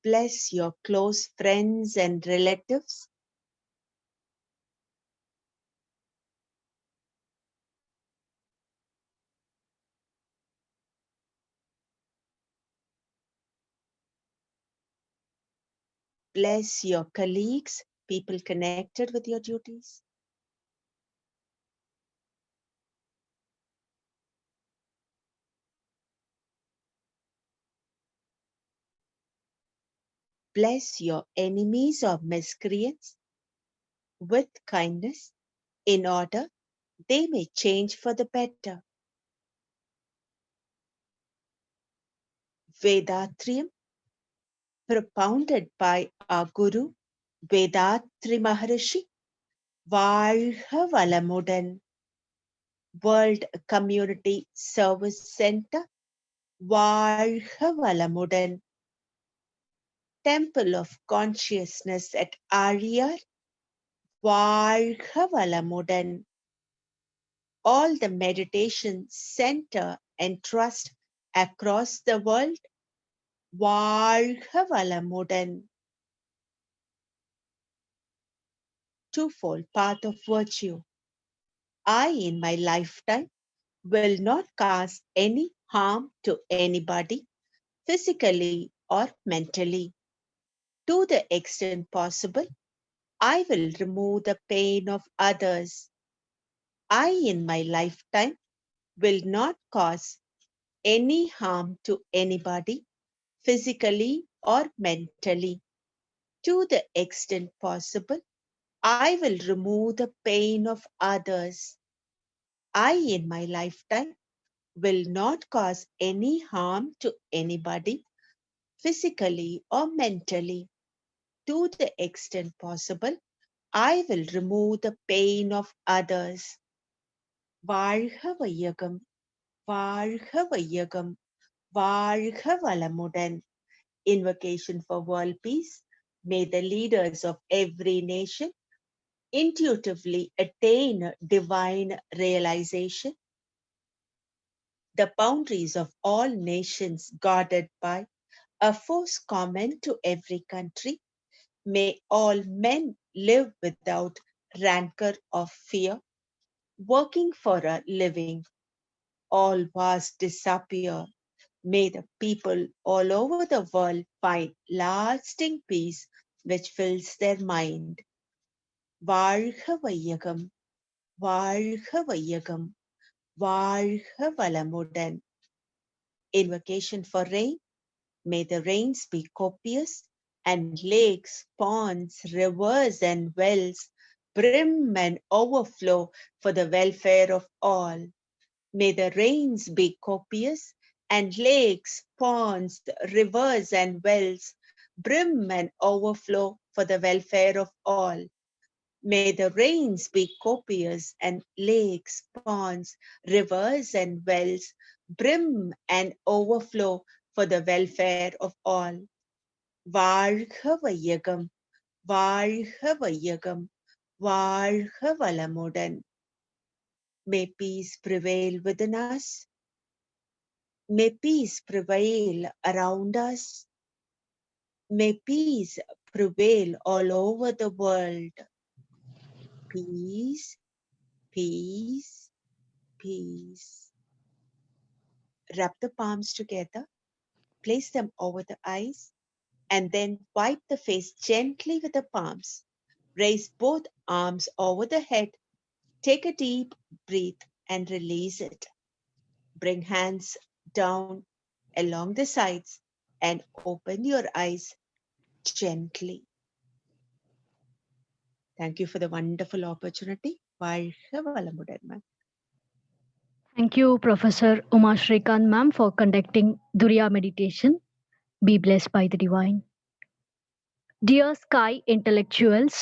Bless your close friends and relatives. Bless your colleagues, people connected with your duties. Bless your enemies or miscreants with kindness in order they may change for the better. Vedatrium, propounded by our Guru Vedatri Maharishi, வாழ்க வளமுடன். World Community Service Center, வாழ்க வளமுடன். Temple of Consciousness at Ariyar, வாழ்க வளமுடன். All the meditation center and trust across the world, வாழ்க வளமுடன். Twofold path of virtue. I, in my lifetime, will not cause any harm to anybody, physically or mentally. To the extent possible, I will remove the pain of others. I, in my lifetime, will not cause any harm to anybody, physically or mentally. To the extent possible, I will remove the pain of others. I, in my lifetime, will not cause any harm to anybody, physically or mentally. To the extent possible, I will remove the pain of others. வாழ்க வையகம், வாழ்க வையகம், வாழ்க வளமுடன். Invocation for world peace. May the leaders of every nation intuitively attain divine realization. The boundaries of all nations guarded by a force common to every country. May all men live without rancor or fear, working for a living. All wars disappear. May the people all over the world find lasting peace which fills their mind. வாழ்க வையகம், வாழ்க வையகம், வாழ்க வளமுடன். Invocation for rain. May the rains be copious and lakes, ponds, rivers and wells brim and overflow for the welfare of all. May the rains be copious and lakes, ponds, rivers and wells brim and overflow for the welfare of all. May the rains be copious and lakes, ponds, rivers and wells brim and overflow for the welfare of all. வாழ்க வையகம், வாழ்க வையகம், வாழ்க வளமுடன். May peace prevail within us. May peace prevail around us. May peace prevail all over the world. Peace, peace, peace. Rub the palms together, place them over the eyes, and then wipe the face gently with the palms. Raise both arms over the head. Take a deep breath and release it. Bring hands down along the sides and open your eyes gently. Thank you for the wonderful opportunity. வாழ்க வளமுடன், ma'am. Thank you, Professor Uma Shrikant ma'am, for conducting Duriya meditation. Be blessed by the divine. Dear Sky intellectuals,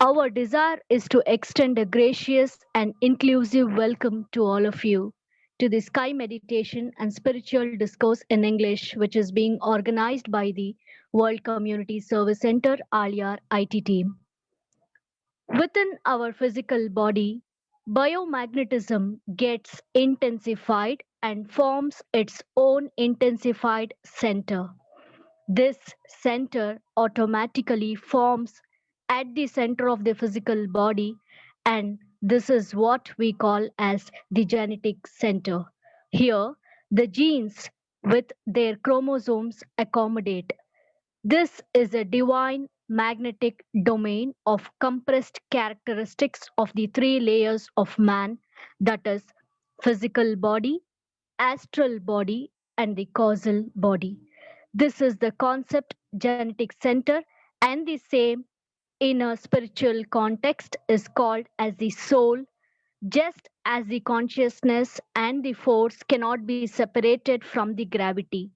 our desire is to extend a gracious and inclusive welcome to all of you to the Sky Meditation and Spiritual Discourse in English, which is being organized by the World Community Service Center, Aliar IT team. Within our physical body, biomagnetism gets intensified and forms its own intensified center. This center automatically forms at the center of the physical body, and this is what we call as the genetic center. Here, the genes with their chromosomes accommodate. This is a divine magnetic domain of compressed characteristics of the three layers of man, that is, physical body, astral body, and the causal body. This is the concept genetic center, and the same in a spiritual context is called as the soul, just as the consciousness and the force cannot be separated from the gravity.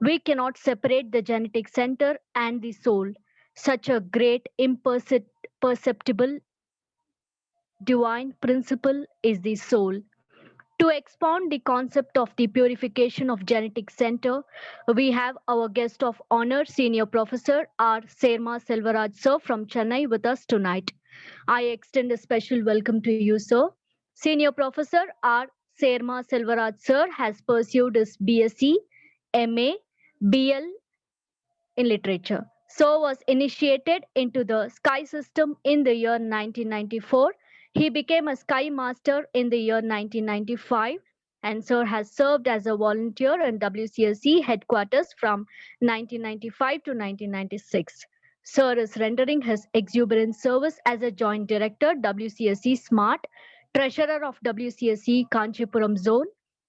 We cannot separate the genetic center and the soul. Such a great imperceptible divine principle is the soul. To expound the concept of the purification of genetic center, we have our guest of honor, Senior Professor R. Serma Selvaraj sir from Chennai with us tonight. I extend a special welcome to you, sir. Senior Professor R. Serma Selvaraj sir has pursued his BSc, MA, BL in literature. So was initiated into the sky system in the year 1994. He became a sky master in the year 1995, and Sir has served as a volunteer in WCSC headquarters from 1995 to 1996. Sir is rendering his exuberant service as a joint director WCSC Smart, treasurer of WCSC Kanchipuram Zone,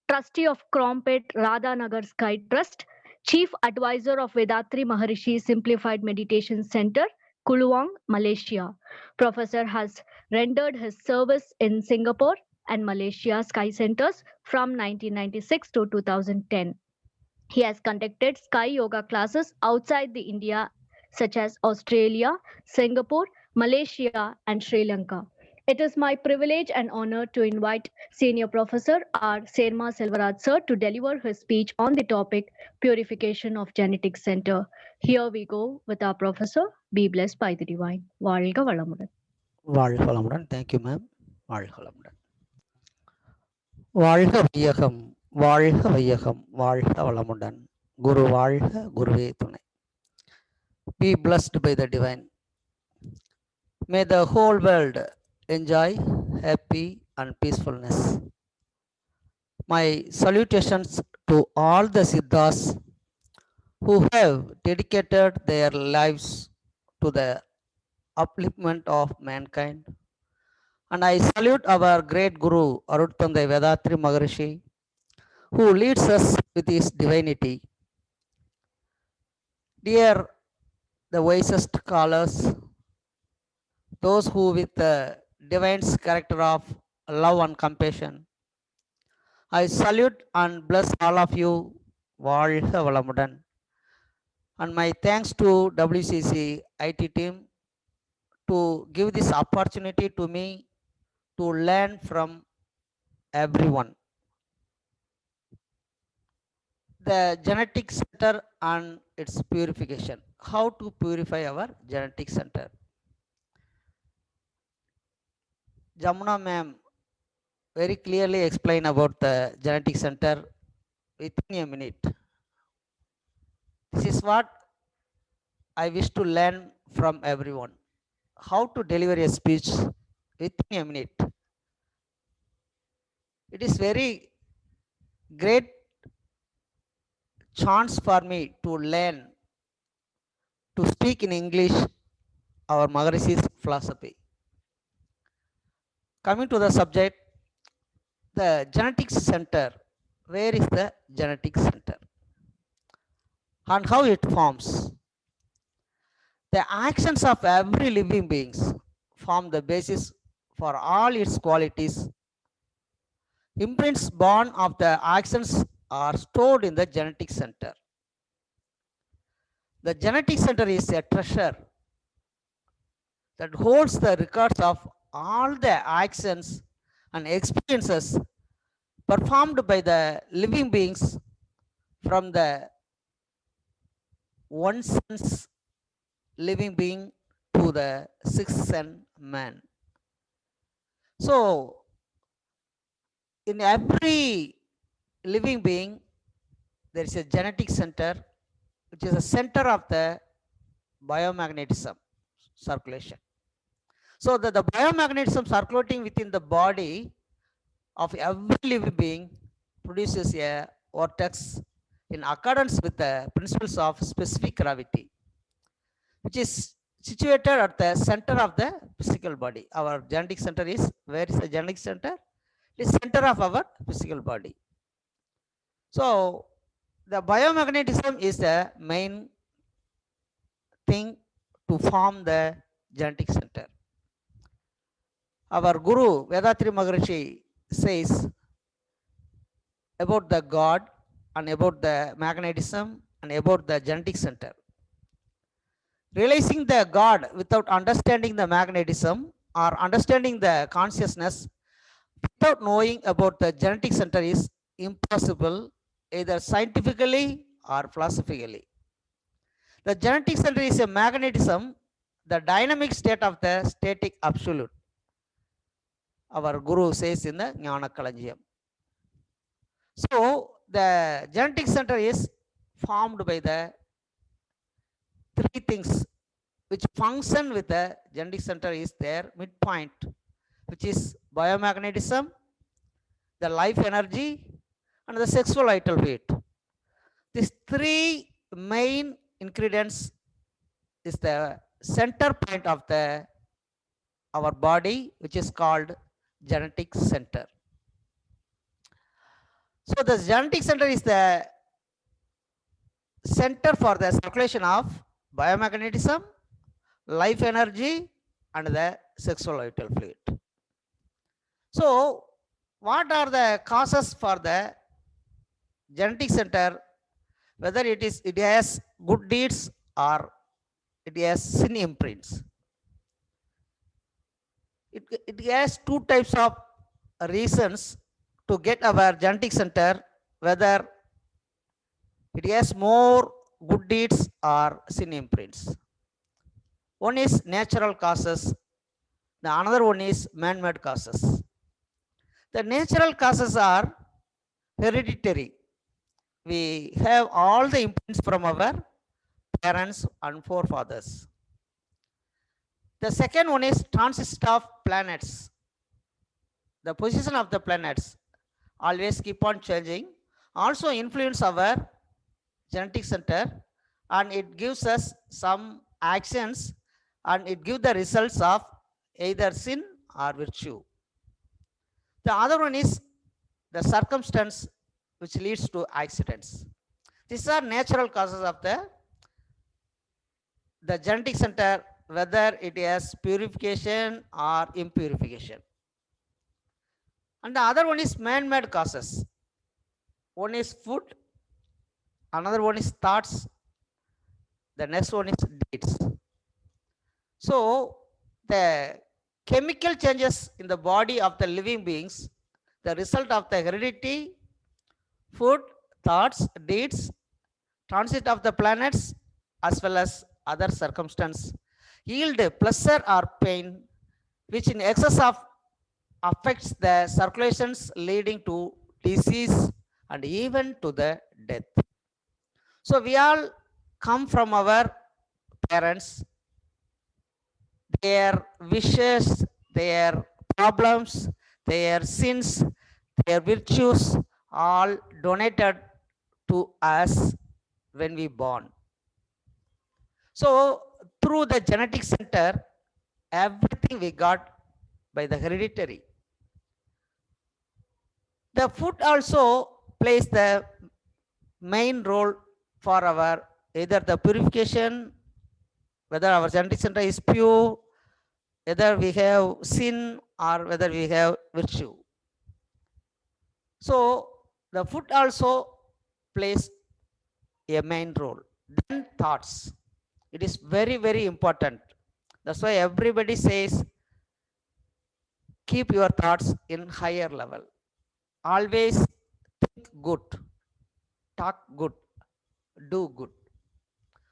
trustee of Krompet Radhanagar Sky Trust, Chief Advisor of Vedatri Maharishi Simplified Meditation Center, Kuluang, Malaysia. Professor has rendered his service in Singapore and Malaysia Sky Centers from 1996 to 2010. He has conducted Sky Yoga classes outside the India, such as Australia, Singapore, Malaysia, and Sri Lanka. It is my privilege and honor to invite Senior Professor R. Serma Selvaraj sir to deliver his speech on the topic Purification of Genetic Center. Here we go with our professor. Be blessed by the divine. வாழ்க வளமுடன். வாழ்க வளமுடன். Thank you ma'am. வாழ்க வளமுடன். வாழ்க வையகம், வாழ்க வையகம், வாழ்க வளமுடன். குரு வாழ்க, குருவே துணை. Be blessed by the divine. May the whole world enjoy happy and peacefulness. My salutations to all the Siddhas who have dedicated their lives to the upliftment of mankind. And I salute our great Guru Aruttandai Vedatri Maharishi, who leads us with his divinity. Dear the wisest scholars, those who with the divine's character of love and compassion, I salute and bless all of you. Valga Valamudan. And my thanks to WCC IT team to give this opportunity to me to learn from everyone. The genetic center and its purification. How to purify our genetic center. Jamuna ma'am very clearly explain about the genetic center within a minute. This is what I wish to learn from everyone. How to deliver a speech within a minute. It is very great chance for me to learn to speak in English our Maharishi's philosophy. Coming to the subject, the genetics center. Where is the genetic center and how it forms? The actions of every living beings form the basis for all its qualities. Imprints born of the actions are stored in the genetic center. The genetic center is a treasure that holds the records of all the actions and experiences performed by the living beings from the one sense living being to the sixth sense man. So in every living being there is a genetic center which is the center of the biomagnetism circulation. So the biomagnetism circulating within the body of every living being produces a vortex in accordance with the principles of specific gravity, which is situated at the center of the physical body. Our genetic center is, where is the genetic center? It is center of our physical body. So the biomagnetism is the main thing to form the genetic center. Our Guru Vedatri Maharishi says about the God and about the magnetism and about the genetic center. Realizing the God without understanding the magnetism or understanding the consciousness without knowing about the genetic center is impossible, either scientifically or philosophically. The genetic center is a magnetism, the dynamic state of the static absolute. Our Guru says in the Jnana Kalanjiyam. So the genetic center is formed by the three things which function with the genetic center is their midpoint, which is biomagnetism, the life energy, and the sexual vital fluid. These three main ingredients is the center point of our body, which is called genetic center. So the genetic center is the center for the circulation of biomagnetism, life energy, and the sexual vital fluid. So what are the causes for the genetic center, whether it has good deeds or it has sin imprints? It has two types of reasons to get our genetic center, whether it has more good deeds or sin imprints. One is natural causes, the another one is man-made causes. The natural causes are hereditary. We have all the imprints from our parents and forefathers. The second one is transit of planets. The position of the planets always keep on changing, also influence our genetic center, and it gives us some actions and it gives the results of either sin or virtue. The other one is the circumstance which leads to accidents. These are natural causes of the genetic center, whether it has purification or impurification. And the other one is man-made causes. One is food, another one is thoughts, the next one is deeds. So the chemical changes in the body of the living beings, the result of the heredity, food, thoughts, deeds, transit of the planets, as well as other circumstances, yield pleasure or pain, which in excess of affects the circulations, leading to disease and even to the death. So we all come from our parents, their wishes, their problems, their sins, their virtues, all donated to us when we born. So through the genetic center, everything we got by the hereditary. The food also plays the main role for our either the purification, whether our genetic center is pure, whether we have sin or whether we have virtue. So the food also plays a main role. Then thoughts. It is very, very important. That's why everybody says, keep your thoughts in higher level. Always think good, talk good, do good.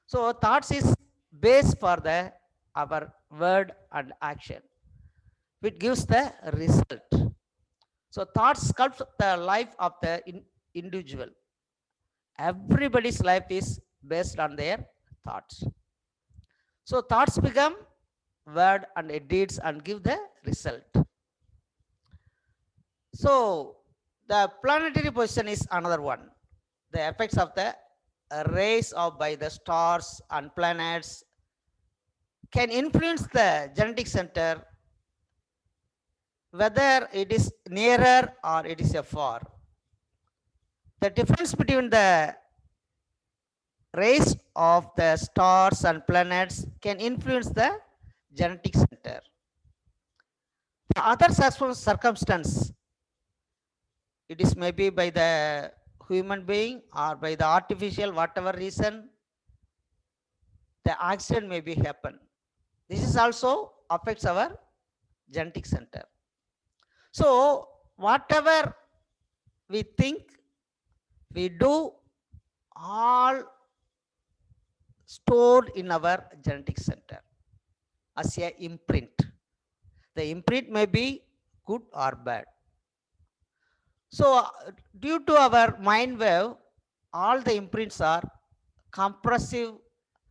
So thoughts is base for our word and action, which gives the result. So thoughts sculpt the life of the individual. Everybody's life is based on their thoughts. So thoughts become word and deeds and give the result. So the planetary position is another one. The effects of the rays of by the stars and planets can influence the genetic center, whether it is nearer or it is far. The difference between the rays of the stars and planets can influence the genetic center. The other circumstance, it is maybe by the human being or by the artificial, whatever reason, the accident may be happen. This is also affects our genetic center. So whatever we think, we do, all stored in our genetic center as a imprint. The imprint may be good or bad. So due to our mind wave, all the imprints are compressive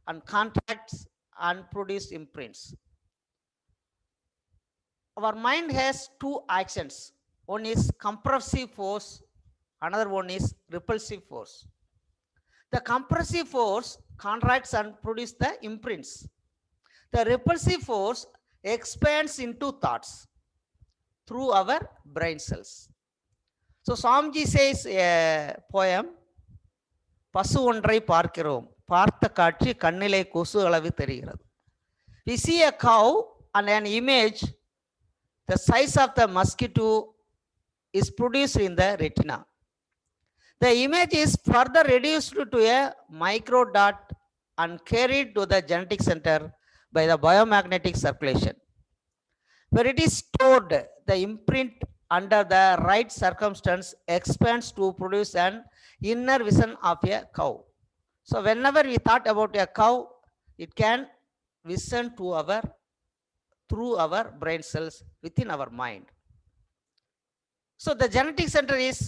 and contracts and produce imprints. Our mind has two actions. One is compressive force, another one is repulsive force. The compressive force contracts and produces the imprints. The repulsive force expands into thoughts through our brain cells. So Swamiji says a poem, பசு ஒன்றை பார்க்கிறோம் பார்த்த காட்சி கண்ணிலே கொசு அளவு தெரிகிறது. We see a cow and an image, the size of the mosquito is produced in the retina. The image is further reduced to a micro dot and carried to the genetic center by the biomagnetic circulation, where it is stored. The imprint under the right circumstance expands to produce an inner vision of a cow. So whenever we thought about a cow, it can vision to our through our brain cells within our mind. So the genetic center is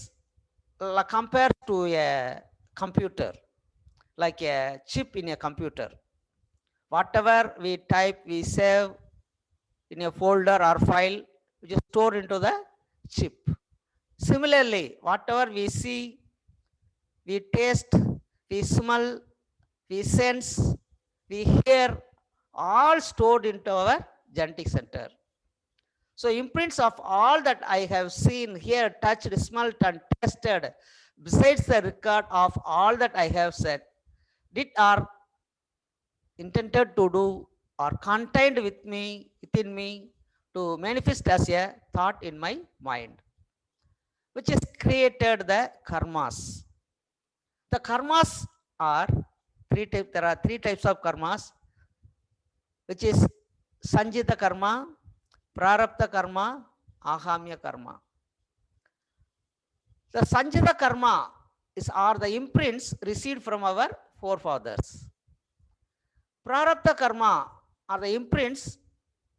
compared to a computer, like a chip in a computer. Whatever we type, we save in a folder or file, which is stored into the chip. Similarly, whatever we see, we taste, we smell, we sense, we hear, all stored into our genetic center. So imprints of all that I have seen, here, touched, smelled and tasted, besides the record of all that I have said, did are intended to do or contained within me to manifest as a thought in my mind, which is created the karmas. The karmas are three types. There are three types of karmas, which is sanjita karma, prarabdha karma, ahamya karma. The sanjita karma are the imprints received from our forefathers. Prarabdha karma are the imprints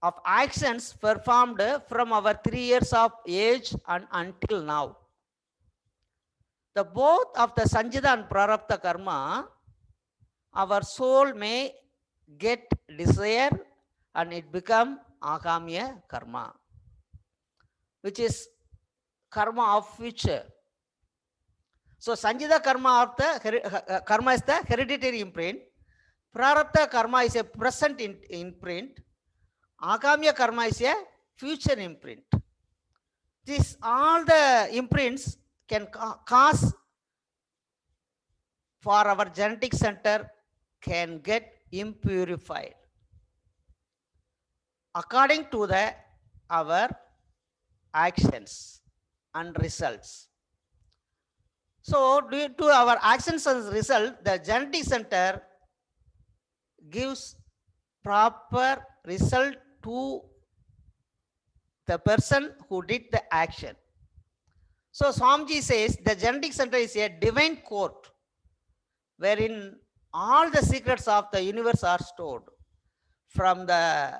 of actions performed from our 3 years of age and until now. The both of the sanjita and prarabdha karma, our soul may get desire and it become agamya karma, which is karma of future. So sanjita karma of the karma is the hereditary imprint. Prarabdha karma is a present imprint. Agamya karma is a future imprint. This all the imprints can cause for our genetic center can get impurified according to our actions and results. So due to our actions and result, the genetic center gives proper result to the person who did the action. So Swamiji says the genetic center is a divine court wherein all the secrets of the universe are stored, from the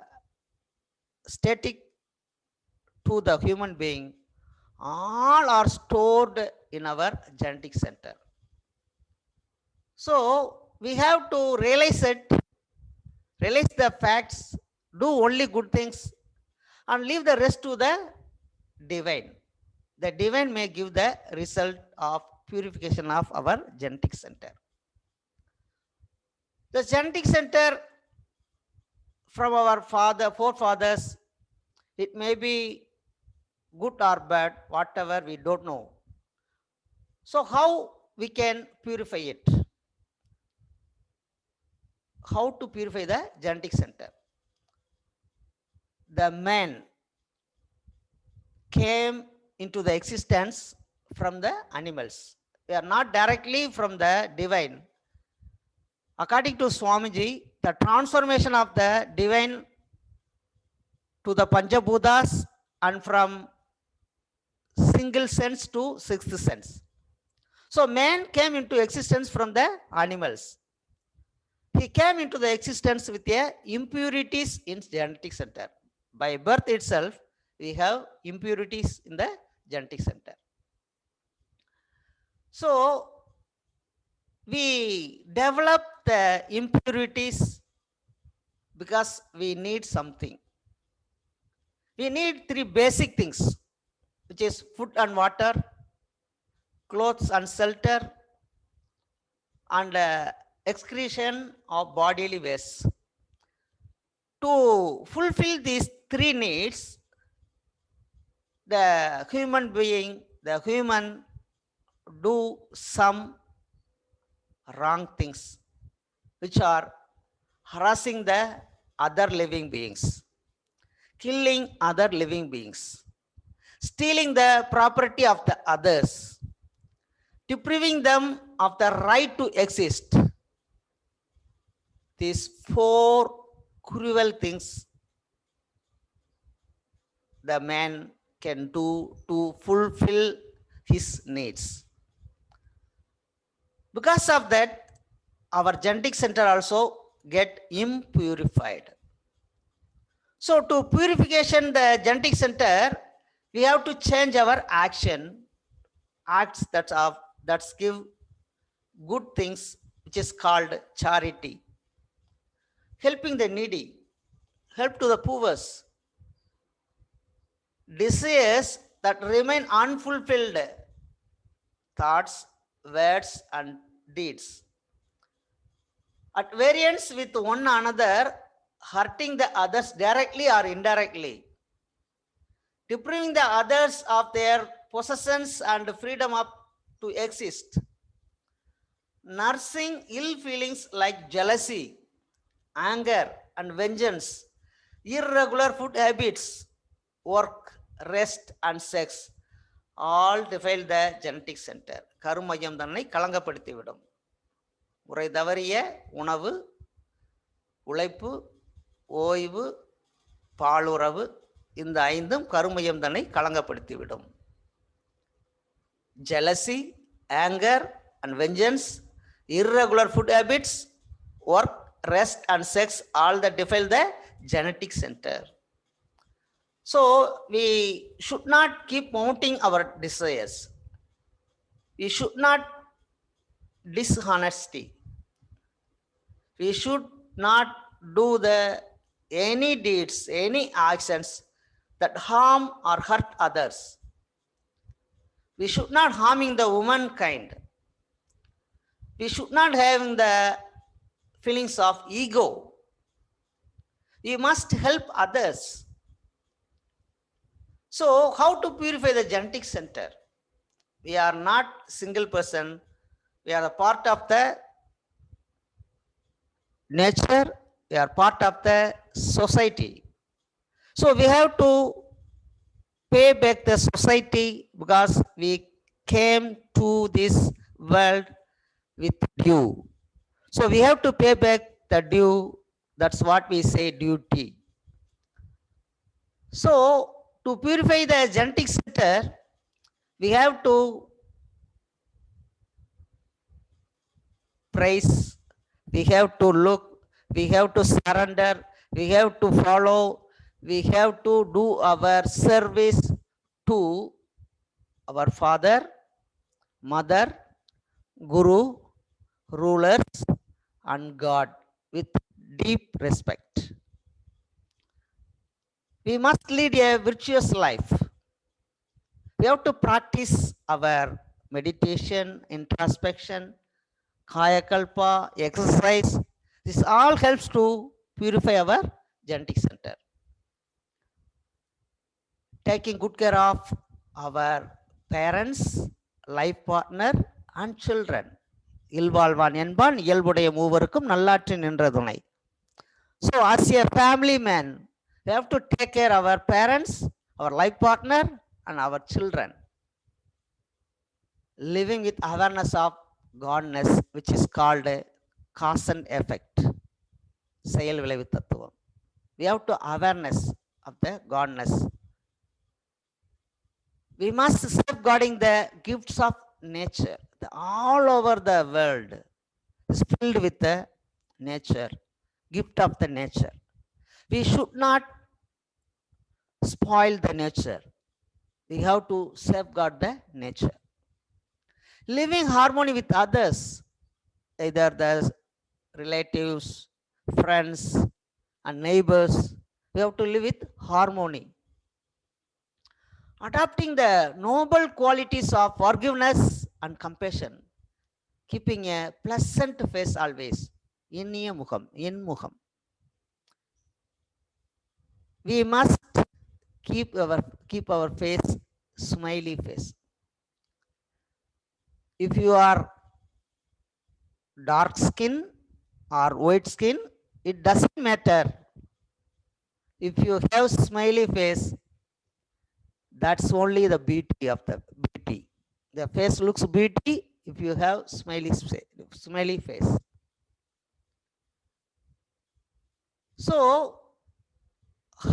static to the human being, all are stored in our genetic center. So we have to realize the facts, do only good things, and leave the rest to the divine. The divine may give the result of purification of our genetic center. The genetic center from our forefathers, it may be good or bad, whatever, we don't know. So how we can purify it? How to purify the genetic center? The man came into the existence from the animals. They are not directly from the divine. According to Swamiji, the transformation of the divine to the Panchabhutas and from single sense to sixth sense. So man came into existence from the animals. He came into the existence with a impurities in genetic center. By birth itself, we have impurities in the genetic center. So we develop the impurities because we need something. We need three basic things, which is food and water, clothes and shelter, and excretion of bodily waste. To fulfill these three needs, the human do some wrong things, which are harassing the other living beings, killing other living beings, stealing the property of the others, depriving them of the right to exist. These four cruel things the man can do to fulfill his needs. Because of that, our genetic center also get impurified. So to purification the genetic center, we have to change our acts that give good things, which is called charity, helping the needy, help to the poor, desires that remain unfulfilled, thoughts, words, and deeds, at variance with one another, hurting the others directly or indirectly, depriving the others of their possessions and freedom to exist, nursing ill feelings like jealousy, anger, and vengeance, irregular food habits, work, rest, and sex, all defile the genetic center. கருமையம் தன்னை களங்கப்படுத்திவிடும். முறை தவறிய உணவு, உழைப்பு, ஓய்வு, பாலுறவு, இந்த ஐந்தும் கருமையம் தன்னை களங்கப்படுத்திவிடும். Jealousy, anger, and vengeance, irregular food habits, work, rest, and sex, all that defile the genetic center. So we should not keep mounting our desires. We should not dishonesty. We should not do any deeds, any actions that harm or hurt others. We should not harming the womankind. We should not having the feelings of ego. We must help others. So how to purify the genetic center? We are not single person. We are a part of the nature. We are part of the society. So we have to pay back the society because we came to this world with due. So we have to pay back the due. That's what we say, duty. So to purify the genetic center, we have to praise, we have to look, we have to surrender, we have to follow, we have to do our service to our father, mother, guru, rulers, and God with deep respect. We must lead a virtuous life. We have to practice our meditation, introspection, kaya kalpa, exercise. This all helps to purify our genetic center. Taking good care of our parents, life partner, and children. இல்வாழ்வான் என்பான் இயல்புடைய மூவருக்கும் நல்லாற்று நின்ற துணை. So as a family man, we have to take care of our parents, our life partner, and our children. Living with awareness of Godness, which is called a cause and effect. செயல் விளைவு தத்துவம். We have to awareness of the Godness. We must safeguarding the gifts of nature. All over the world is filled with the nature, gift of the nature. We should not spoil the nature. We have to safeguard the nature. Living harmony with others, either the relatives, friends, and neighbors, we have to live with harmony. Adopting the noble qualities of forgiveness and compassion, keeping a pleasant face always. இனிய முகம், இன்முகம். We must keep our face smiley face. If you are dark skin or white skin, it doesn't matter. If you have smiley face, that's only the beauty of the beauty. The face looks beauty if you have smiley face. So,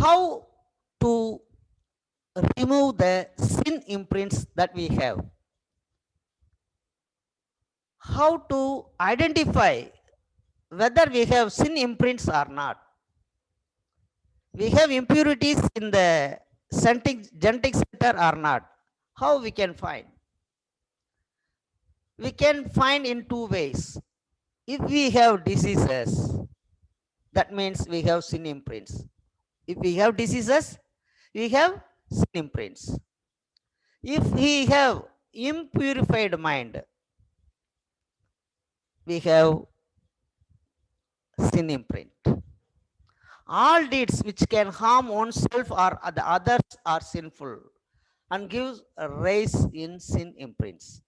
how to remove the sin imprints that we have? How to identify whether we have sin imprints or not? We have impurities in the genetic center or not? How we can find? We can find in two ways. If we have diseases, that means we have sin imprints. If we have diseases, we have sin imprints. If we have impurified mind, we have sin imprint. All deeds which can harm oneself or the others are sinful and gives a rise in sin imprints.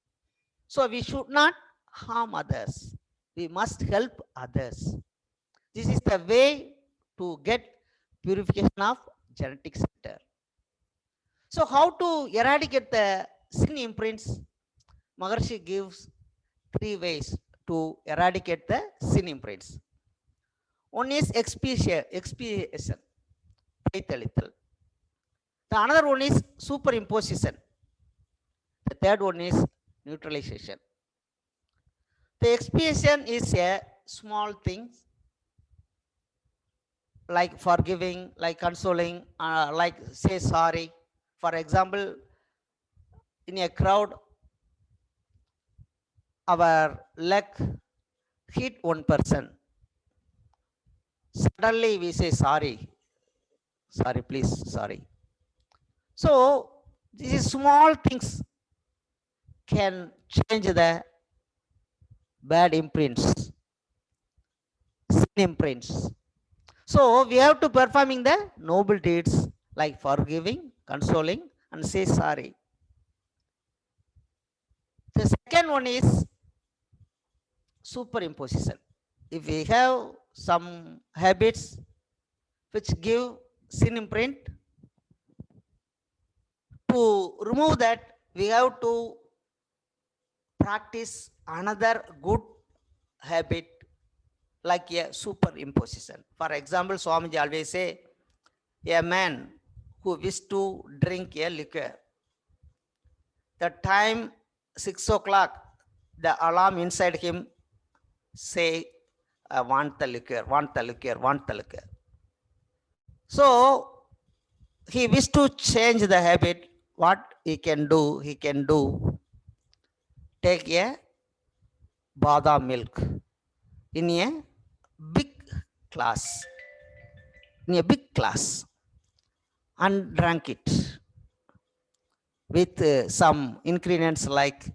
So we should not harm others. We must help others. This is the way to get purification of genetic center. So how to eradicate the sin imprints? Maharshi gives 3 ways to eradicate the sin imprints. One is expiation, the another one is superimposition. The third one is neutralization. The expiation is a small thing, like forgiving, like consoling, like say sorry. For example, in a crowd, our leg hit one person. Suddenly we say sorry, please, sorry. So these small things can change the bad imprints, sin imprints. So we have to performing the noble deeds like forgiving, consoling, and say sorry. The second one is superimposition. If we have some habits which give sin imprint, to remove that, we have to practice another good habit like a superimposition. For example, Swamiji always say, a man who wished to drink a liquor, the time 6 o'clock, the alarm inside him say, I want the liquor, want the liquor, want the liquor. So he wished to change the habit. What he can do, take a badam milk. in a big class, and drank it with some ingredients like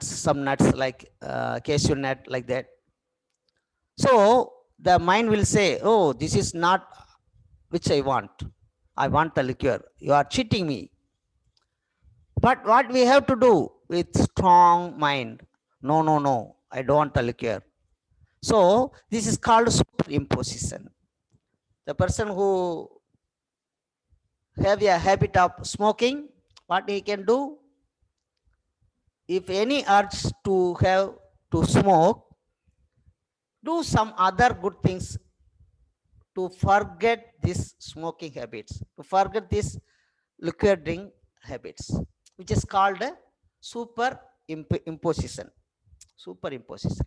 some nuts like cashew nut, like that. So the mind will say, oh, this is not which I want. I want the liquor. You are cheating me. But what we have to do with strong mind? No, no, no. I don't want the liquor. So this is called superimposition. The person who have a habit of smoking, what he can do? If any urge to have to smoke, do some other good things to forget these smoking habits, to forget this liquor drink habits, which is called superimposition. Superimposition.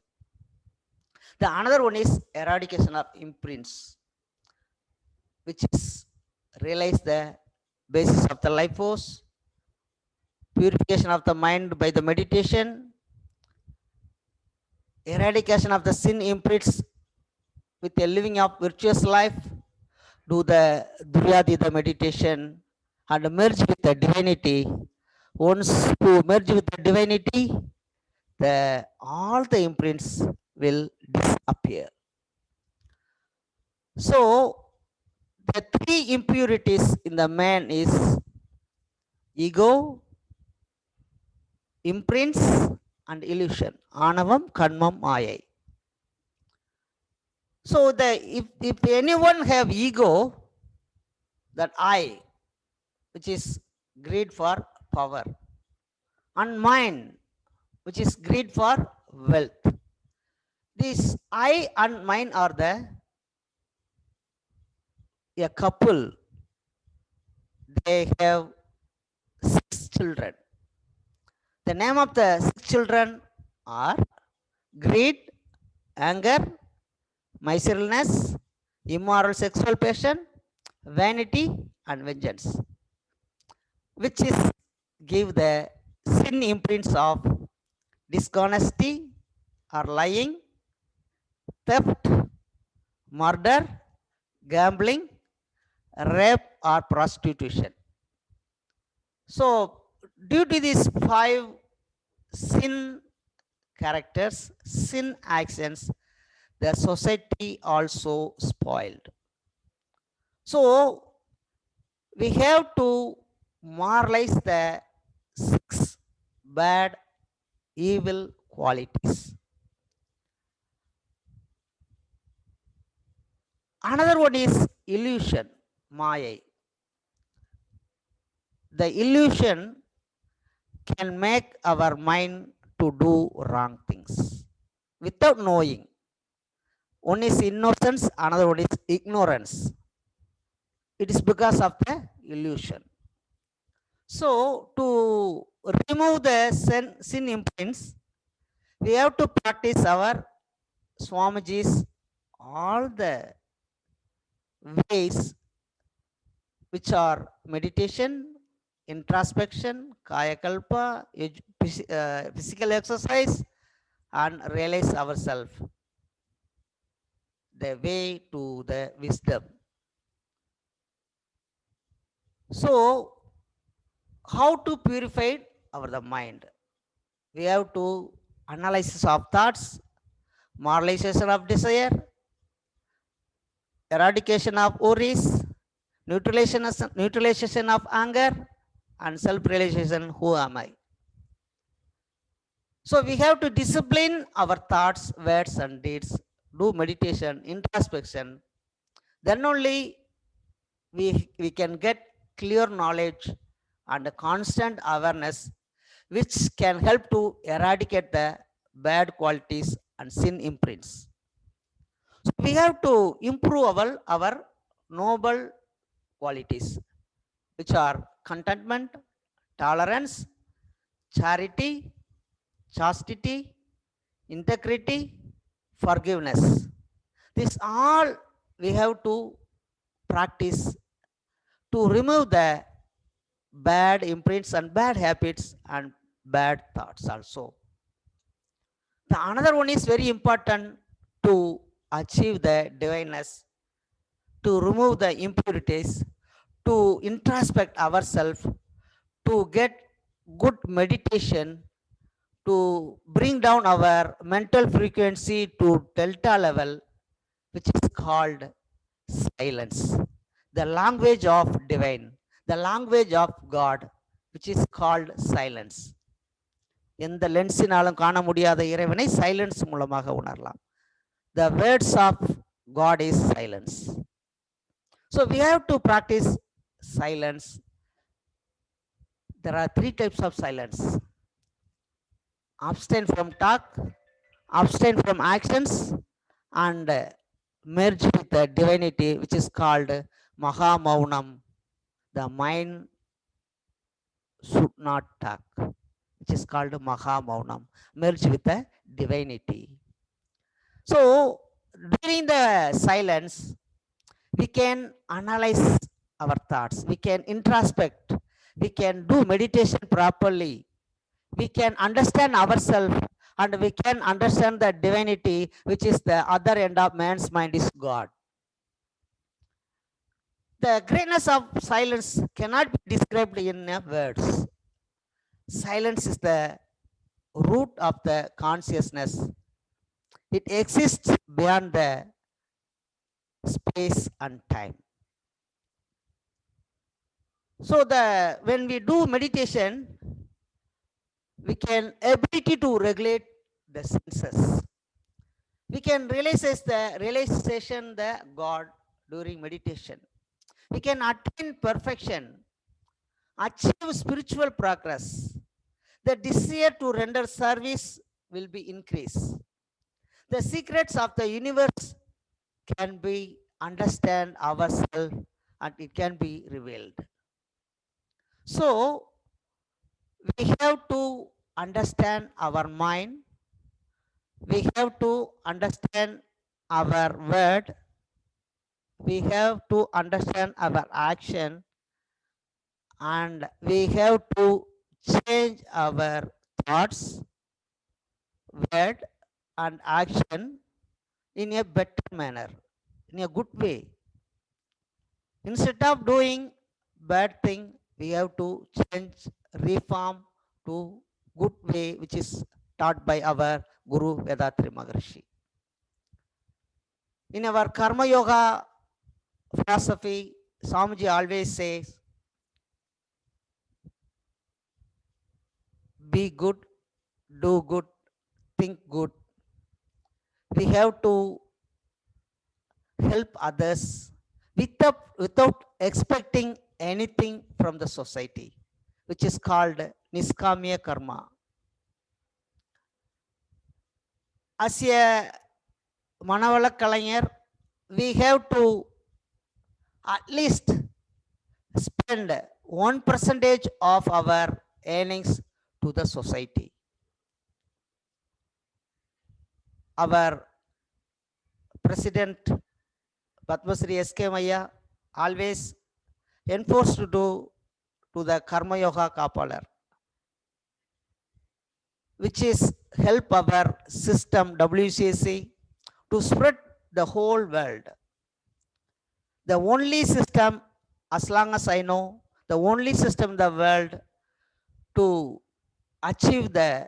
The another one is eradication of imprints, which is realize the basis of the life force, purification of the mind by the meditation, eradication of the sin imprints with a living of virtuous life, do the Duryadhita meditation and merge with the divinity. Once you merge with the divinity, all the imprints will disappear. So the three impurities in the man is ego, imprints, and illusion. Anavam, Kanmam, Mayai. So if anyone have ego, that I, which is greed for power, and mind, which is greed for wealth. These I and mine are a couple. They have 6 children. The name of the 6 children are greed, anger, miserliness, immoral sexual passion, vanity, and vengeance, which is give the sin imprints of dishonesty or lying, theft, murder, gambling, rape, or prostitution. So due to these 5 sin characters, sin actions, the society also spoiled. So we have to moralize the 6 bad, evil qualities. Another one is illusion, Maya. The illusion can make our mind to do wrong things without knowing. One is innocence, another one is ignorance. It is because of the illusion. So to remove the sin imprints, we have to practice our Swamiji's all the ways, which are meditation, introspection, kaya kalpa, physical exercise, and realize ourselves, the way to the wisdom. So how to purify our mind? We have to analysis of thoughts, moralization of desire, eradication of worries, neutralization of anger, and self-realization, who am I? So we have to discipline our thoughts, words, and deeds, do meditation, introspection. Then only we can get clear knowledge and a constant awareness, which can help to eradicate the bad qualities and sin imprints. So we have to improve our noble qualities, which are contentment, tolerance, charity, chastity, integrity, forgiveness. This all we have to practice to remove the bad imprints and bad habits and bad thoughts also. The another one is very important to achieve the divineness, to remove the impurities, to introspect ourselves, to get good meditation, to bring down our mental frequency to delta level, which is called silence. The language of divine, the language of God, which is called silence. எந்த லென்ஸினாலும் காண முடியாத இறைவனை silence மூலமாக உணரலாம். The words of God is silence. So we have to practice silence. There are three types of silence: abstain from talk, abstain from actions, and merge with the divinity, which is called Maha Maunam. The mind should not talk, which is called Maha Maunam. Merge with the divinity. So during the silence, we can analyze our thoughts, we can introspect, we can do meditation properly, we can understand ourselves, and we can understand the divinity, which is the other end of man's mind is God. The greatness of silence cannot be described in words. Silence is the root of the consciousness. It exists beyond the space and time. So when we do meditation, we can ability to regulate the senses. We can realization the God during meditation. We can attain perfection, achieve spiritual progress. The desire to render service will be increased. The secrets of the universe can be understand ourselves, and it can be revealed. So we have to understand our mind, we have to understand our word, we have to understand our action, and we have to change our thoughts, word, and action in a better manner, in a good way. Instead of doing bad thing, we have to change, reform to good way, which is taught by our Guru Vedatri Maharshi. In our Karma Yoga philosophy, Swamiji always says, be good, do good, think good. We have to help others without expecting anything from the society, which is called Niskamya Karma. As a Manavala Kalanger, we have to at least spend 1% of our earnings to the society. Our President Padma Shri S.K. Maya always enforced to do to the Karma Yoga Kapalar, which is help our system WCC to spread the whole world. The only system, as long as I know, the only system in the world to achieve the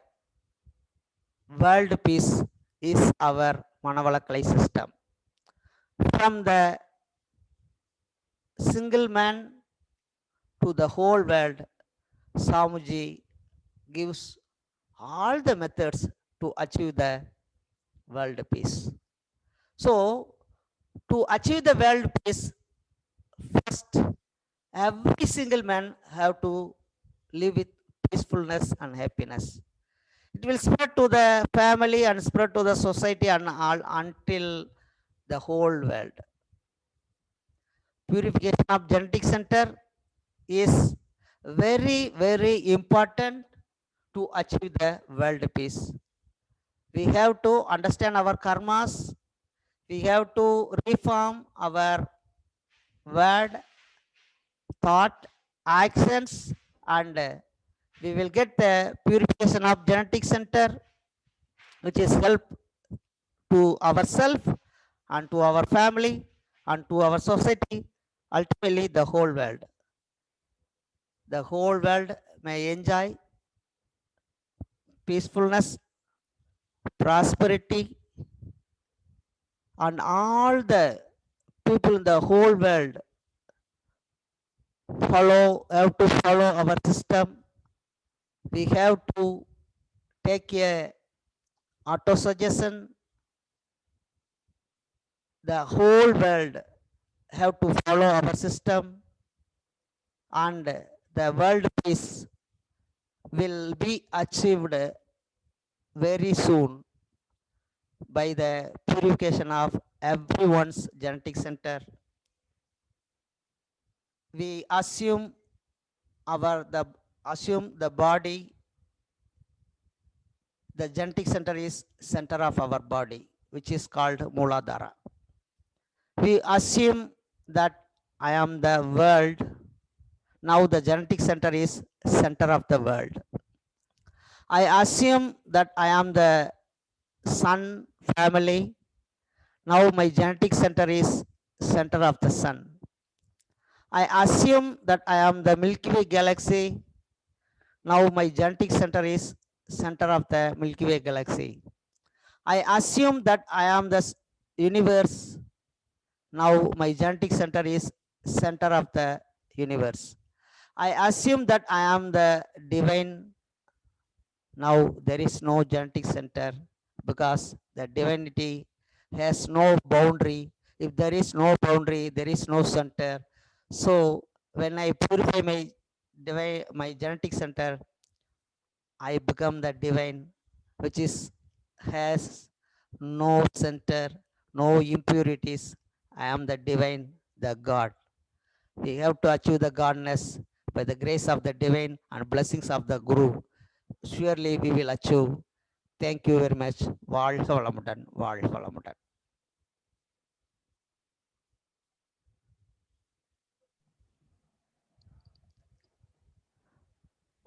world peace is our Manavalakalai system. From the single man to the whole world, Swamiji gives all the methods to achieve the world peace. So, to achieve the world peace, first, every single man have to live with peacefulness and happiness. It will spread to the family and spread to the society and all until the whole world. Purification of genetic center is very, very important to achieve the world peace. We have to understand our karmas. We have to reform our word, thought, actions, and we will get the purification of genetic center. which is help to ourselves and to our family and to our society, ultimately the whole world. The whole world may enjoy peacefulness, prosperity, and all the people in the whole world have to follow our system. We have to take a auto suggestion. The whole world have to follow our system, and the world peace will be achieved very soon by the purification of everyone's genetic center. We assume the body, the genetic center is center of our body, which is called Muladhara. We assume that I am the world. Now the genetic center is center of the world. I assume that I am the sun family. Now my genetic center is center of the sun. I assume that I am the Milky Way galaxy. Now my genetic center is center of the Milky Way galaxy. I assume that I am the universe. Now my genetic center is center of the universe. I assume that I am the divine. Now there is no genetic center because the divinity has no boundary. If there is no boundary, there is no center. So when I purify my genetic center, I become the divine, which has no center, no impurities. I am the divine, the God. We have to achieve the godness by the grace of the divine and blessings of the Guru. Surely we will achieve. Thank you very much. வாழ்க வளமுடன், வாழ்க வளமுடன்.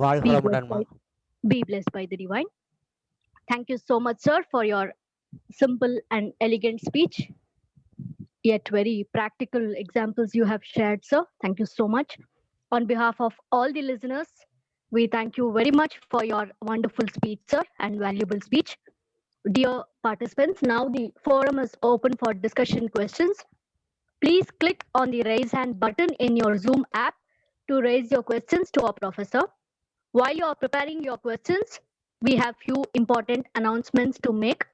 வாழ்க Be வளமுடன்மா. be blessed by the divine. Thank you so much, sir, for your simple and elegant speech, yet very practical examples you have shared, sir. Thank you so much. On behalf of all the listeners, we thank you very much for your wonderful speech, sir, and valuable speech. Dear participants, now the forum is open for discussion questions. Please click on the raise hand button in your Zoom app to raise your questions to our professor. While you are preparing your questions, we have few important announcements to make.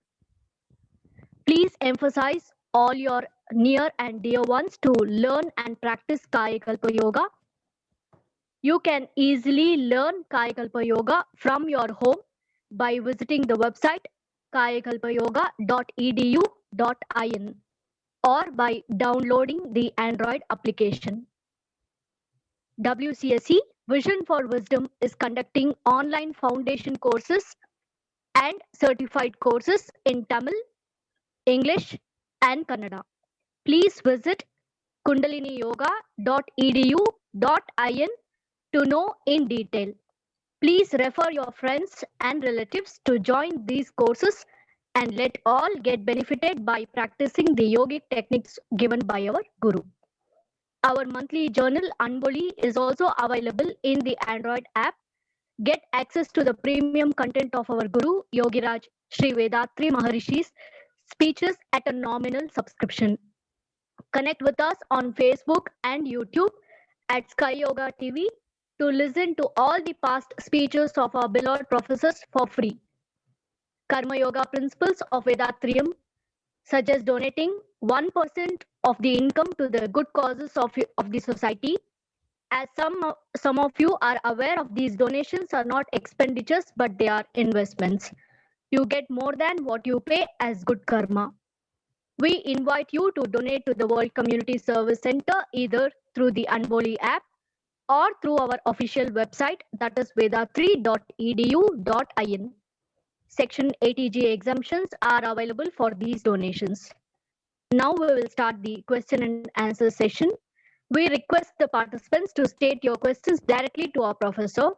Please emphasize all your near and dear ones to learn and practice Kayakalpa Yoga. You can easily learn Kayakalpa Yoga from your home by visiting the website kayakalpayoga.edu.in or by downloading the Android application. WCSE Vision for Wisdom is conducting online foundation courses and certified courses in Tamil, English, and Kannada. Please visit kundaliniyoga.edu.in to know in detail. Please refer your friends and relatives to join these courses and let all get benefited by practicing the yogic techniques given by our Guru. Our monthly journal Anboli is also available in the Android app. Get access to the premium content of our Guru Yogiraj Sri Vedatri Maharishi's speeches at a nominal subscription. Connect with us on Facebook and YouTube at Sky Yoga TV to listen to all the past speeches of our beloved professors for free. Karma Yoga principles of Vedatrium suggest donating 1% of the income to the good causes of the society. As some of you are aware of, these donations are not expenditures, but they are investments. You get more than what you pay as good karma. We invite you to donate to the World Community Service Center either through the Anboli app or through our official website, that is vedatri.edu.in. Section 80G exemptions are available for these donations. Now we will start the question and answer session. We request the participants to state your questions directly to our professor.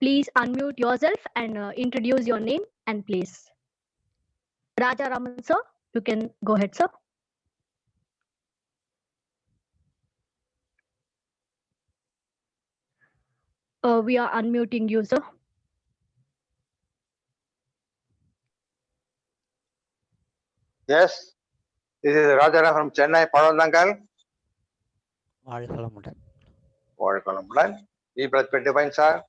Please unmute yourself and introduce your name and place. Raja Raman, sir, you can go ahead, sir. We are unmuting you, sir. Yes, this is Rajaram from Chennai, Parandangal. வாழ்க வளமுடன். Vadakkam. Be blessed by divine sir.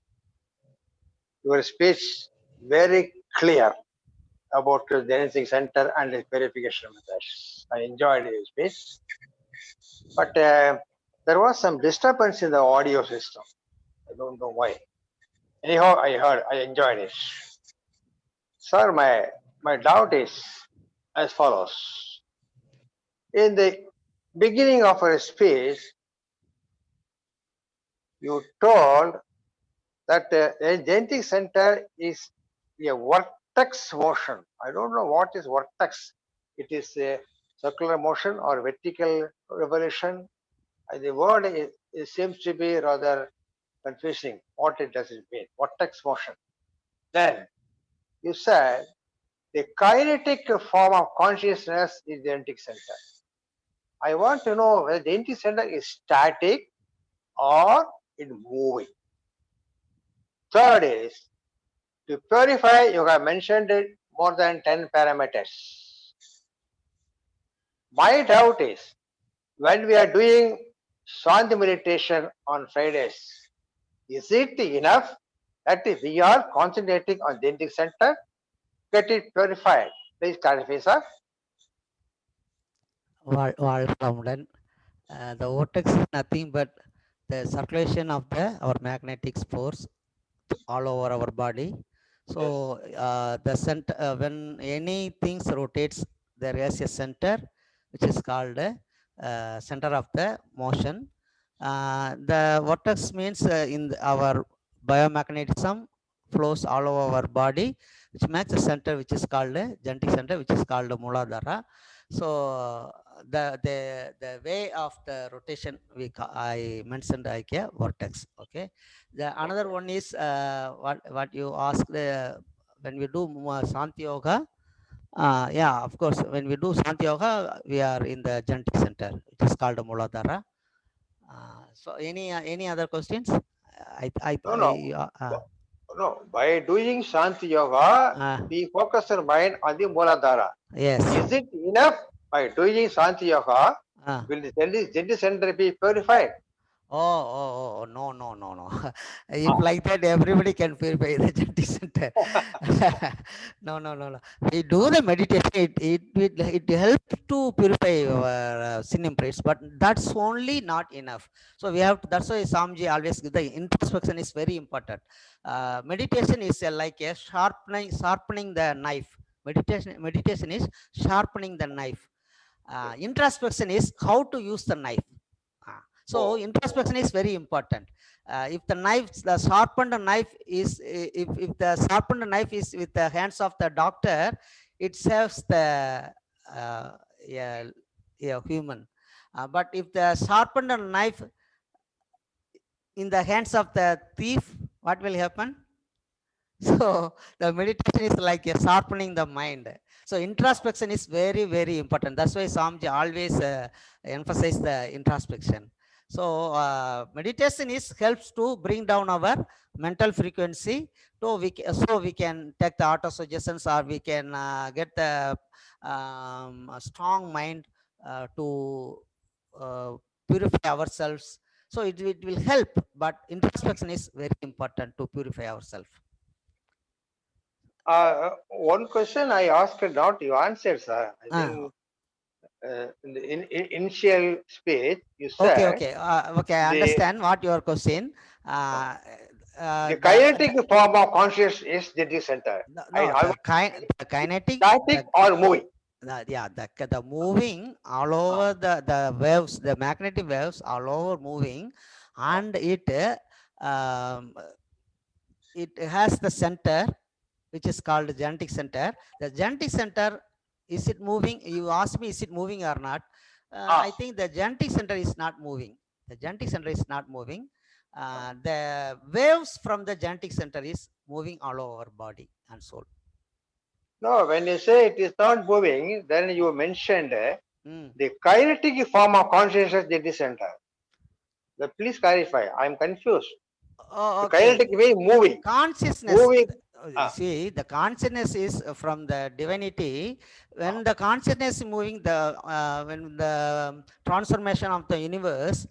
Your speech very clear about the Genesis Center and its verification methods. I enjoyed your speech, but there was some disturbance in the audio system. I don't know why. Anyhow, I enjoyed it. Sir, my doubt is as follows. In the beginning of your speech, you told that a genetic center is a vortex motion. I don't know what is vortex. It is a circular motion or vertical revolution. The word it seems to be rather confusing. What it does it mean? Vortex motion. Then you said the kinetic form of consciousness is the genetic center. I want to know whether the genetic center is static or it moving. Third is, to purify, you have mentioned it more than 10 parameters. My doubt is, when we are doing Shanti meditation on Fridays, is it enough that we are concentrating on the genetic center, get it purified? Please clarify, sir. வாழ்க வளமுடன். The vortex is nothing but the circulation of our magnetic force all over our body. So the center, when anything rotates, there is a center which is called center of the motion. The vortex means in our biomagnetism flows all over our body, which makes a center which is called genetic center, which is called Muladhara. So the way of the rotation I mentioned like a vortex. Okay. The another one is what you asked when we do Shanti Yoga. Yeah, of course, when we do Shanti Yoga, we are in the genetic center, which is called Muladhara. So any other questions? No. By doing Shanti Yoga, we focus our mind on the Muladhara. Yes. Is it enough? By doing Shanti Yoga, will the genetic center be purified? Oh, no. If like that, everybody can purify the genetic center. No. We do the meditation. It helps to purify our sin imprints, but that's only not enough. So we have to. That's why Samji always the introspection is very important. Meditation is like a sharpening the knife. Meditation is sharpening the knife. Introspection is how to use the knife. So introspection is very important. If the sharpened knife is, if the sharpened knife is with the hands of the doctor, it saves the human. But if the sharpened knife in the hands of the thief, what will happen? So the meditation is like a sharpening the mind. So introspection is very, very important. That's why Samji always emphasize the introspection. So meditation is helps to bring down our mental frequency. So we can take the auto suggestions, or we can get the strong mind to purify ourselves. So it will help, but introspection is very important to purify ourselves. One question I asked, not you answered, sir. I think in the initial speech you said. Okay. I understand what your question. The kinetic form of consciousness is genetic center. The kinetic. Static or moving. The moving all over the waves, the magnetic waves all over moving, and it has the center which is called genetic center. The genetic center, is it moving? You asked me, is it moving or not? I think the genetic center is not moving. The genetic center is not moving. The waves from the genetic center is moving all over body and soul. No, when you say it is not moving, then you mentioned Mm. the kinetic form of consciousness genetic center. Please clarify. I am confused. Oh, The okay. kinetic way moving. Consciousness. Moving. See, the consciousness is from the divinity. When the consciousness is moving, when the transformation of the universe,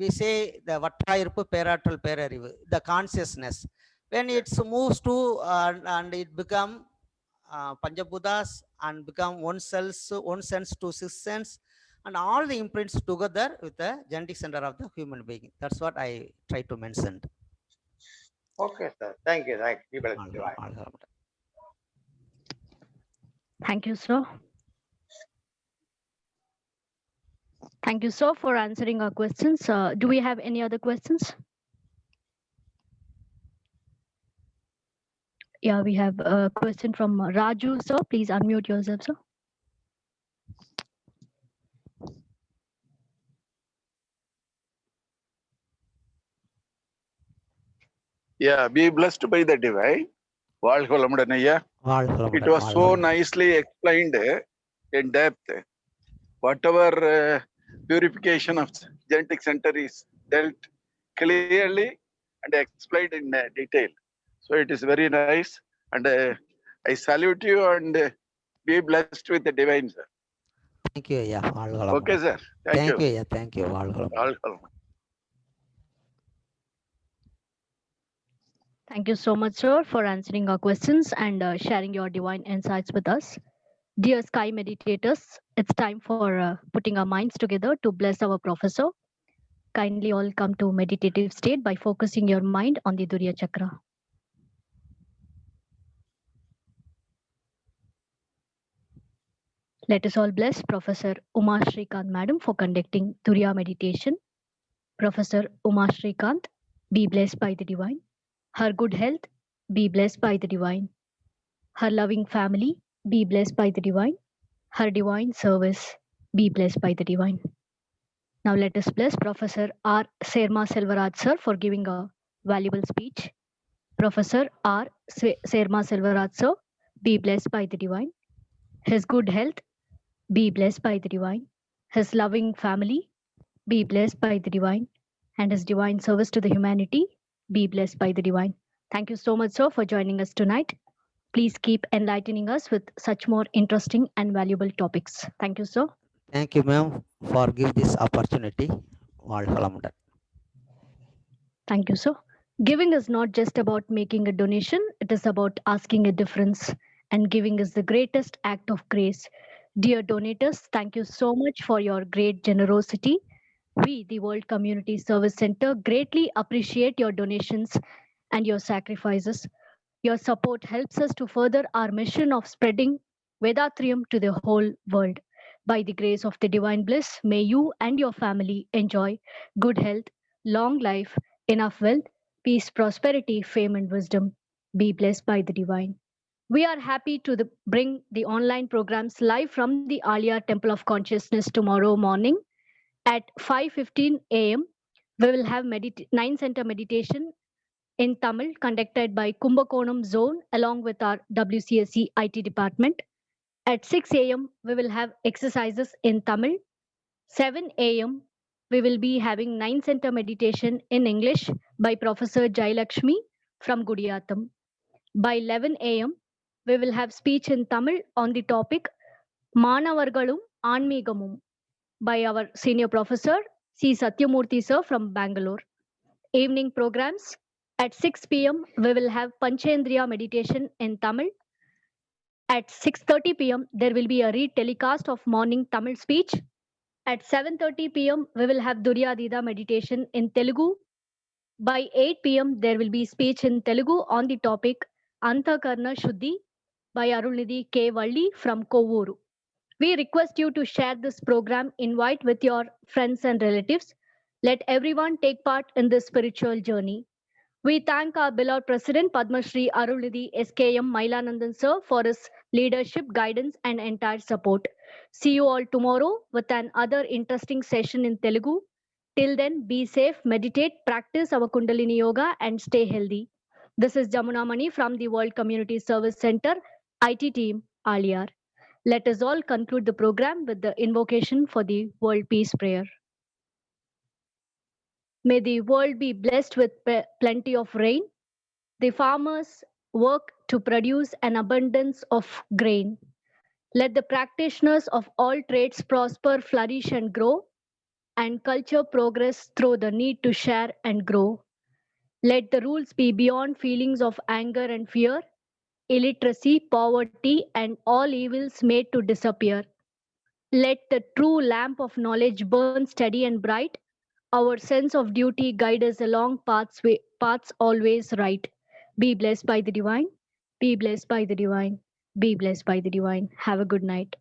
we say the Vattayirpu Peratral Perarivu, the consciousness. When it moves to and it become Panchabuddhas and become one sense to six sense, and all the imprints together with the genetic center of the human being. That's what I try to mention. Okay, sir. Thank you. Thank you. Be blessed. Thank you, sir. Thank you, sir, for answering our questions. Do we have any other questions? Yeah, we have a question from Raju, sir. Please unmute yourself, sir. Yeah, be blessed by the divine. வாழ்க வளமுடன் ஐயா. It was so nicely explained in depth. Whatever purification of genetic center is dealt clearly and explained in detail. So it is very nice, and I salute you and be blessed with the divine, sir. Thank you, yeah. Okay, sir. Thank you. Yeah. Thank you. Thank you so much, sir, for answering our questions and sharing your divine insights with us. Dear Sky meditators, it's time for putting our minds together to bless our professor. Kindly all come to meditative state by focusing your mind on the Duriya Chakra. Let us all bless Professor Uma Shrikant Madam for conducting Duriya meditation. Professor Uma Shrikant, be blessed by the divine. Her good health, be blessed by the divine. Her loving family, be blessed by the divine. Her divine service, be blessed by the divine. Now let us bless Professor R. Serma Selvaraj sir for giving a valuable speech. Professor R. Serma Selvaraj sir, be blessed by the divine. His good health, be blessed by the divine. His loving family, be blessed by the divine. And his divine service to the humanity, be blessed by the divine. Thank you so much, sir, for joining us tonight. Please keep enlightening us with such more interesting and valuable topics. Thank you, sir. Thank you, ma'am, for giving this opportunity. Thank you, sir. Giving is not just about making a donation, it is about asking a difference. And giving is the greatest act of grace. Dear donators, thank you so much for your great generosity. We, the World Community Service Center, greatly appreciate your donations and your sacrifices. Your support helps us to further our mission of spreading Vedatrium to the whole world. By the grace of the divine bliss, may you and your family enjoy good health, long life, enough wealth, peace, prosperity, fame, and wisdom. Be blessed by the divine. We are happy to bring the online programs live from the Alia Temple of Consciousness tomorrow morning at 5:15 a.m. We will have 9 center meditation in Tamil conducted by Kumbakonam Zone along with our WCSC IT department. At 6 a.m., we will have exercises in Tamil. 7 a.m., we will be having 9 center meditation in English by Professor Jailakshmi from Gudiyatham. By 11 a.m., we will have speech in Tamil on the topic Manavargalum Anmigamum by our senior professor C. Satyamurthy sir from Bangalore. Evening programs at 6 p.m. we will have Panchendriya meditation in Tamil. At 6:30 p.m. there will be a re-telecast of morning Tamil speech. At 7:30 p.m. we will have Duryadida meditation in Telugu. By 8 p.m. there will be speech in Telugu on the topic Antakarna Shuddhi by Arulnidhi K. Valli from Kovuru. We request you to share this program, invite with your friends and relatives. Let everyone take part in this spiritual journey. We thank our beloved President Padma Shri Arulnidhi SKM Mailanandan sir for his leadership, guidance, and entire support. See you all tomorrow with another interesting session in Telugu. Till then, be safe, meditate, practice our Kundalini Yoga, and stay healthy. This is Jamuna Mani from the World Community Service Center, IT team, Aliyar. Let us all conclude the program with the invocation for the World Peace Prayer. May the world be blessed with plenty of rain. The farmers work to produce an abundance of grain. Let the practitioners of all trades prosper, flourish, and grow, and culture progress through the need to share and grow. Let the rules be beyond feelings of anger and fear, illiteracy, poverty, and all evils made to disappear. Let the true lamp of knowledge burn steady and bright. Our sense of duty guide us along paths always right. Be blessed by the divine. Be blessed by the divine. Be blessed by the divine. Have a good night.